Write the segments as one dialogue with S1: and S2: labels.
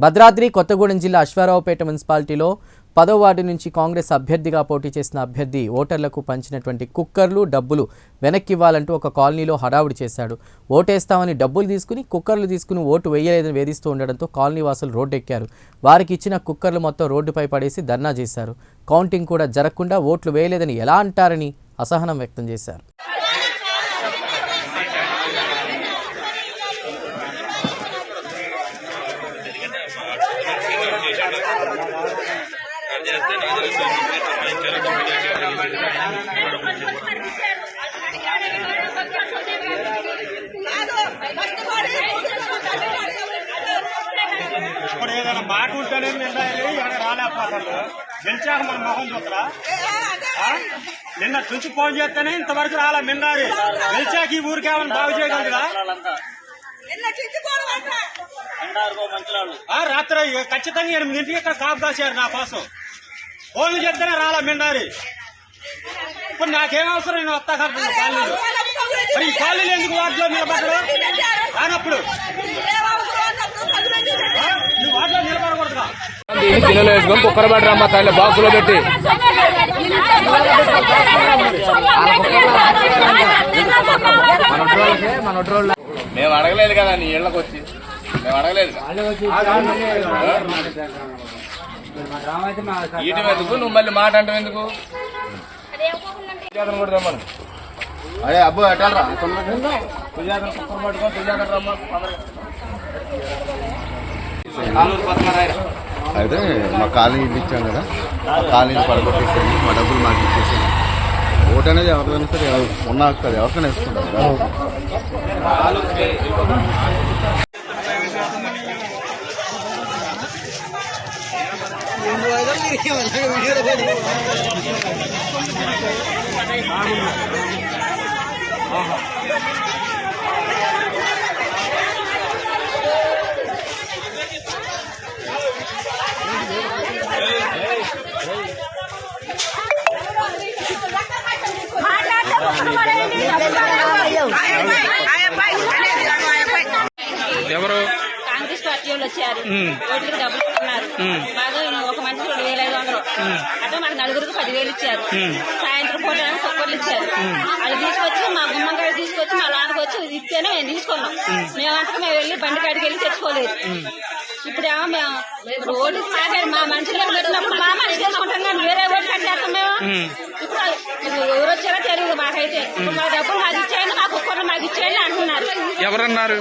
S1: భద్రాద్రి కొత్తగూడెం జిల్లా అశ్వారావుపేట మున్సిపాలిటీలో 10వ వార్డు నుంచి కాంగ్రెస్ అభ్యర్థిగా పోటీ చేసిన అభ్యర్థి ఓటర్లకు పంచినటువంటి కుక్కర్లు డబ్బులు వెనక్కివ్వాలంటూ ఒక కాలనీలో హడావుడి చేశాడు. ఓటేస్తామని డబ్బులు తీసుకుని కుక్కర్లు తీసుకుని ఓటు వేయలేదని వేధిస్తూ ఉండడంతో కాలనీ వాసులు రోడ్డెక్కారు. వారికి ఇచ్చిన కుక్కర్లు మొత్తం రోడ్డుపై పడేసి ధర్నా చేశారు. కౌంటింగ్ కూడా జరగకుండా ఓట్లు వేయలేదని ఎలా అంటారని అసహనం వ్యక్తం చేశారు.
S2: ఇప్పుడు ఏదైనా మాట ఉంటేనే రాలేకపోతాడు. గెలిచాక మన మొహం చూస్తారా? నిన్న తుంచి ఫోన్ చేస్తేనే ఇంతవరకు రాలే. మిన్నారి గెలిచాక ఈ ఊరికి ఏమైనా బాగు చేయగలరా? రాత్రి ఖచ్చితంగా 8 ఇక్కడ కాపు కాశారు నా కోసం. ఫోన్లు చెప్తేనే రాలా మిన్నారి. ఇప్పుడు నాకేం అవసరం, నేను వస్తా కాలనీలు. మరి ఈ కాలనీలు ఎందుకు వార్డులో నిలబడరు? రానప్పుడు నువ్వు వార్డులో నిలబడకూడదుగా.
S3: గిన్నెలో వేసుకొని కుక్కర్ పడరమ్మా తల్లి బాక్స్ లో పెట్టి. మేము అడగలేదు కదా నీ ఇళ్ళకి వచ్చి, మేము అడగలేదు. ఈటం ఎందుకు, నువ్వు మళ్ళీ మాట అంటావు ఎందుకు? కూడా రమ్మను. అదే అబ్బు ఎట్టాలరా సుజాత కుక్కర్ పట్టుకో, సుజాత రమ్మ.
S4: అయితే మా కాలనీ ఇల్లు ఇచ్చాం కదా, కాలనీని పడగొట్టేసేది, మా డబ్బులు మాకు ఇచ్చేసేది. ఓటు అనేది ఎవరికైనా సరే ఉన్న హక్కు, ఎవరికైనా ఇస్తుంటారు కదా.
S3: ఎవరు?
S5: కాంగ్రెస్ పార్టీ వాళ్ళు వచ్చారు. ఓట్లకి డబ్బులు ఇస్తున్నారు. బాగా ఒక మనిషికి 2,500 అంటే మాకు నలుగురికి 10,000 ఇచ్చారు. సాయంత్రం పూట కుక్కర్లు ఇచ్చారు. అది తీసుకొచ్చి మా గుమ్మంకాయ తీసుకొచ్చి మా లానికి వచ్చి ఇస్తేనే మేము తీసుకున్నాం. మేమంతా మేము వెళ్ళి బండి కాడికి వెళ్ళి తెచ్చుకోలేదు. ఇప్పుడేమో మేము ఓటు మాట్లాడి మా మనుషులకు పెట్టినప్పుడు మా మనిషి చేసుకుంటాం కానీ వేరే ఓటు కట్టేస్తాం మేము. ఇప్పుడు ఎవరు వచ్చారో తెలియదు మాకైతే. ఇప్పుడు మా డబ్బులు మాకు ఇచ్చేయండి, మా కుక్కర్లు మాకు ఇచ్చేయండి అంటున్నారు.
S3: ఎవరన్నారు?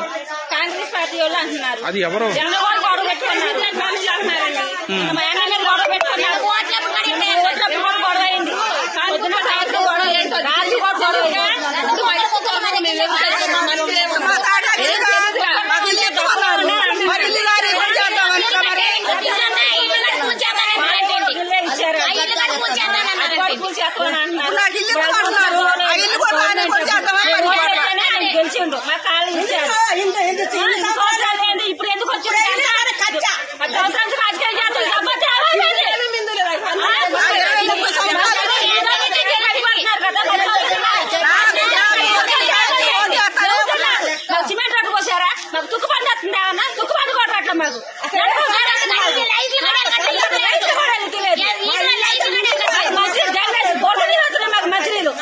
S5: కాంగ్రెస్ పార్టీ వాళ్ళు అంటున్నారు.
S3: అది ఎవరు?
S5: జనం కూడా గొడవ పెట్టుకున్నారు. మనుషులు అంటున్నారండి. మా ఎమ్మెల్యే గొడవ పెట్టుకున్నారు. ఓట్లప్పుడు కూడా గొడవ అయింది. పొద్దున సాయంత్రం గొడవ అయింది. రాత్రి కూడా గొడవ అయింది. గెలిచిండు మా కాళ్ళు ఇచ్చారు. ఇప్పుడు ఎందుకు వచ్చారు? సంవత్సరానికి రాజకీయాలు చేస్తారు. సిమెంట్ రోడ్డు పోసారా? మాకు తుక్కుపండి వస్తుంది. ఏమన్నా తుక్కుపండి కూడా అట్లా మాకు మంచినీళ్ళు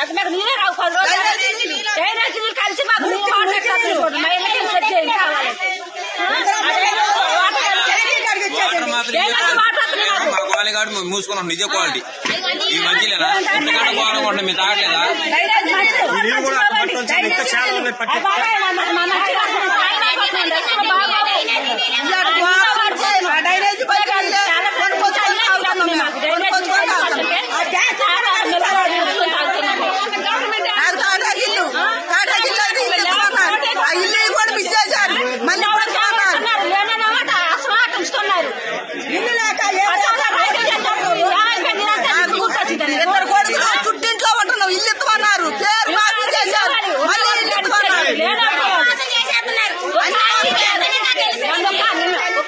S5: అది మాకు నీరే రావు. 10 రోజులు డ్రైనేజ్ నీళ్ళు కలిసి మాకు నీళ్ళు మాట్లాడుతుంది. మా ఇళ్ళకి సెట్ కావాలి.
S6: మూసుకున్నాం నిజ క్వాలిటీ ఈ మధ్యలేనా మీరు తాగట్లేదా?
S5: బాగా